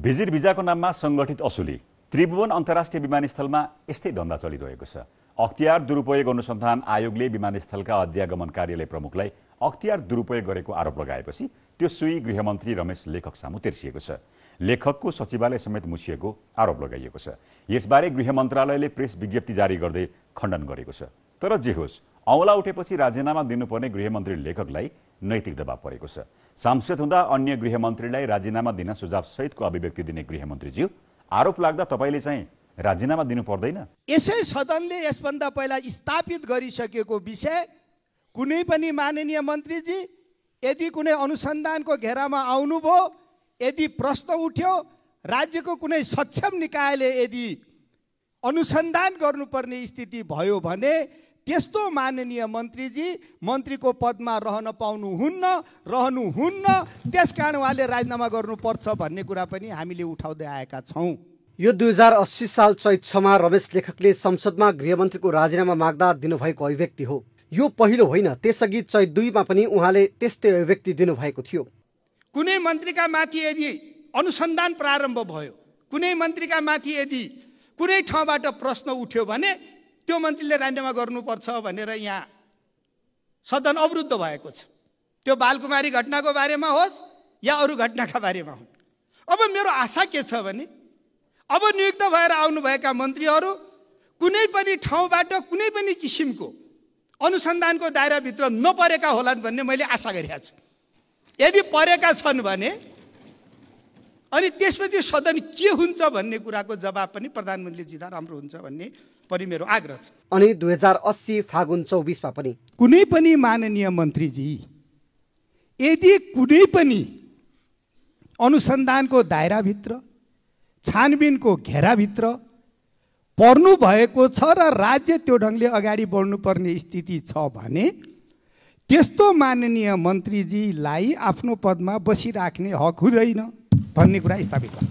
Visit भिजाको नाममा संगठित असुली। त्रिभुवन अन्तर्राष्ट्रिय विमानस्थलमा यस्तै धन्दा चलिरहेको छ। अख्तियार दुरुपयोग अनुसन्धान आयोगले विमानस्थलका अध्यागमन कार्यालय प्रमुखलाई अख्तियार दुरुपयोग गरेको आरोप लगाएपछि त्यो सोही गृहमन्त्री रमेश लेखक सामु तेर्सिएको छ। लेखकको सचिवालय समेत मुछिएको आरोप लगाइएको छ। यसबारे गृह मन्त्रालयले प्रेस विज्ञप्ति जारी गर्दै खण्डन गरेको छ। तर जे होस्, औँला उठेपछि राजीनामा दिनुपर्ने गृहमन्त्री लेखकलाई नैतिक दबाव परेको छ। सांसद हुँदा अन्य गृहमन्त्रीलाई राजीनामा दिन सुझाव सहितको अभिव्यक्ति दिने गृहमन्त्रीज्यू, आरोप लाग्दा तपाईले चाहिँ राजीनामा दिनु पर्दैन? यसै सदनले यसभन्दा पहिला स्थापित गरिसकेको विषय कुनै पनि माननीय मन्त्रीजी यदि कुनै अनुसन्धानको घेरामा आउनुभयो, यदि प्रश्न उठ्यो, राज्यको कुनै सक्षम निकायले यदि अनुसन्धान गर्नुपर्ने स्थिति भयो भने त्यस्तो माननीय मन्त्रीजी मन्त्रीको पदमा रहन रहनुहुन्न। त्यसकारण उहाँले राजीनामा गर्नुपर्छ भन्ने कुरा पनि हामीले उठाउँदै आएका छौँ। यो 2080 साल चैत 6 मा रमेश लेखकले संसदमा गृहमन्त्रीको राजीनामा माग्दा दिनुभएको अभिव्यक्ति हो। यो पहिलो होइन, त्यसअघि चैत 2 मा पनि उहाँले त्यस्तै अभिव्यक्ति दिनुभएको थियो। कुनै मन्त्रीका माथि यदि अनुसन्धान प्रारम्भ भयो, कुनै मन्त्रीका माथि यदि कुनै ठाउँबाट प्रश्न उठ्यो भने त्यो मन्त्रीले राजीनामा गर्नुपर्छ भनेर यहाँ सदन अवरुद्ध भएको छ। त्यो बालकुमारी घटनाको बारेमा होस् या अरू घटनाका बारेमा हो। अब मेरो आशा के छ भने अब नियुक्त भएर आउनुभएका मन्त्रीहरू कुनै पनि ठाउँबाट कुनै पनि किसिमको अनुसन्धानको दायराभित्र नपरेका होलान् भन्ने मैले आशा गरिरहेको छु। यदि परेका छन् भने अनि त्यसपछि सदन के हुन्छ भन्ने कुराको जवाब पनि प्रधानमन्त्रीले दिँदा राम्रो हुन्छ भन्ने पनि मेरो आग्रह छ। अनि 2080 फागुन 24 मा पनि कुनै पनि माननीय मन्त्रीजी यदि कुनै पनि अनुसन्धानको दायराभित्र छानबिनको घेराभित्र पर्नु भएको छ र राज्य त्यो ढङ्गले अगाडि बढ्नुपर्ने स्थिति छ भने त्यस्तो माननीय मन्त्रीजीलाई आफ्नो पदमा बसिराख्ने हक हुँदैन भन्ने कुरा स्थापित छ।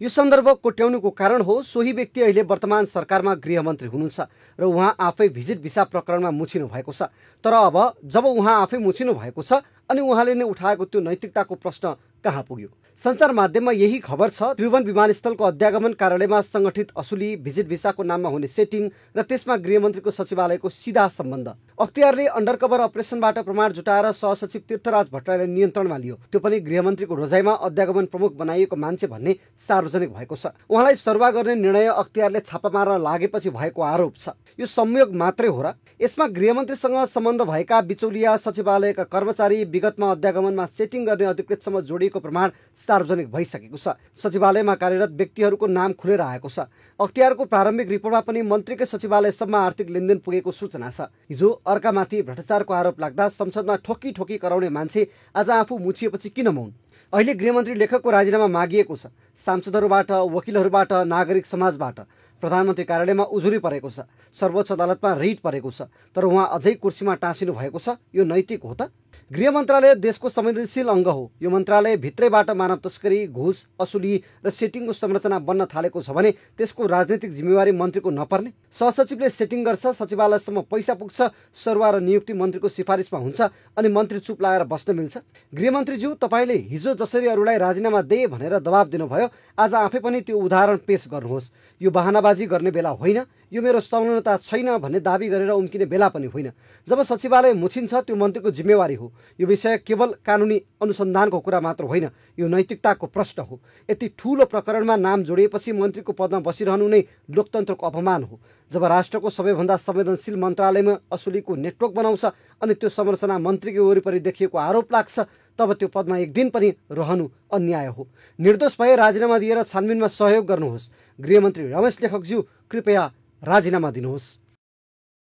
यो सन्दर्भ कोट्याउनुको कारण हो सोही व्यक्ति अहिले वर्तमान सरकारमा गृहमन्त्री हुनुहुन्छ र उहाँ आफै भिजिट भिसा प्रकरणमा मुछिनु भएको छ। तर अब जब उहाँ आफै मुछिनु भएको छ अनि उहाँले नै उठाएको त्यो नैतिकताको प्रश्न कहाँ पुग्यो? सञ्चार माध्यममा यही खबर छ। त्रिभुवन विमानस्थलको अध्यागमन कार्यालयमा संगठित असुली, भिजिट भिसाको नाममा हुने सेटिङ र त्यसमा गृहमन्त्रीको सचिवालयको सिधा सम्बन्ध। अख्तियारले अन्डरकभर अपरेसनबाट प्रमाण जुटाएर सहसचिव तीर्थराज भट्टराईलाई नियन्त्रणमा लियो। त्यो पनि गृहमन्त्रीको रोजाइमा अध्यागमन प्रमुख बनाइएको मान्छे भन्ने सार्वजनिक भएको छ। उहाँलाई सरुवा गर्ने निर्णय अख्तियारले छापा मार्न लागेपछि भएको आरोप छ। यो संयोग मात्रै हो र? यसमा गृहमन्त्रीसँग सम्बन्ध भएका बिचौलिया, सचिवालयका कर्मचारी, विगतमा अध्यागमनमा सेटिङ गर्ने अधिकृतसम्म जोडिएको प्रमाण सार्वजनिक भइसकेको छ। सचिवालयमा कार्यरत व्यक्तिहरूको नाम खुलेर आएको छ। अख्तियारको प्रारम्भिक रिपोर्टमा पनि मन्त्रीकै सचिवालयसम्म आर्थिक लेनदेन पुगेको सूचना छ। हिजो अर्कामाथि भ्रष्टाचारको आरोप लाग्दा संसदमा ठोकी ठोकी कराउने मान्छे आज आफू मुछिएपछि किन मौन? अहिले गृहमन्त्री लेखकको राजीनामा मागिएको छ। सांसदहरूबाट, वकिलहरूबाट, नागरिक समाजबाट। प्रधानमन्त्री कार्यालयमा उजुरी परेको छ। सर्वोच्च अदालतमा रिट परेको छ। तर उहाँ अझै कुर्सीमा टाँसिनु भएको छ। यो नैतिक हो त? गृह मन्त्रालय देशको संवेदनशील अङ्ग हो। यो मन्त्रालय भित्रैबाट मानव तस्करी, घुस, असुली र सेटिङको संरचना बन्न थालेको छ भने त्यसको राजनीतिक जिम्मेवारी मन्त्रीको नपर्ने? सहसचिवले सेटिङ गर्छ, सचिवालयसम्म पैसा पुग्छ, सरुवा र नियुक्ति मन्त्रीको सिफारिसमा हुन्छ अनि मन्त्री चुप लागेर बस्न मिल्छ। गृहमन्त्रीज्यू, तपाईँले हिजो जसरी अरूलाई राजीनामा दे भनेर दबाब दिनुभयो, आज आफै पनि त्यो उदाहरण पेश गर्नुहोस्। यो बहानाबाजी गर्ने बेला होइन। यो मेरो संलग्नता छैन भन्ने दाबी गरेर उम्किने बेला पनि होइन। जब सचिवालय मुछिन्छ त्यो मन्त्रीको जिम्मेवारी हो। यो विषय केवल कानुनी अनुसन्धानको कुरा मात्र होइन, यो नैतिकताको प्रश्न हो। यति ठूलो प्रकरणमा नाम जोडिएपछि मन्त्रीको पदमा बसिरहनु नै लोकतन्त्रको अपमान हो। जब राष्ट्रको सबैभन्दा संवेदनशील मन्त्रालयमा असुलीको नेटवर्क बनाउँछ अनि त्यो संरचना मन्त्रीको वरिपरि देखिएको आरोप लाग्छ, तब त्यो पदमा एक दिन पनि रहनु अन्याय हो। निर्दोष भए राजीनामा दिएर छानबिनमा सहयोग गर्नुहोस्। गृहमन्त्री रमेश लेखकज्यू, कृपया राजीनामा दिनुहोस्।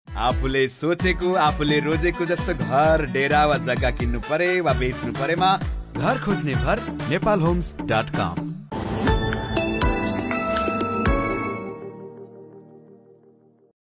आफूले सोचेको, आफूले रोजेको जस्तो घर, डेरा वा जग्गा किन्नु परे वा बेच्नु परेमा घर खोज्ने भर नेपालहोम्स.com।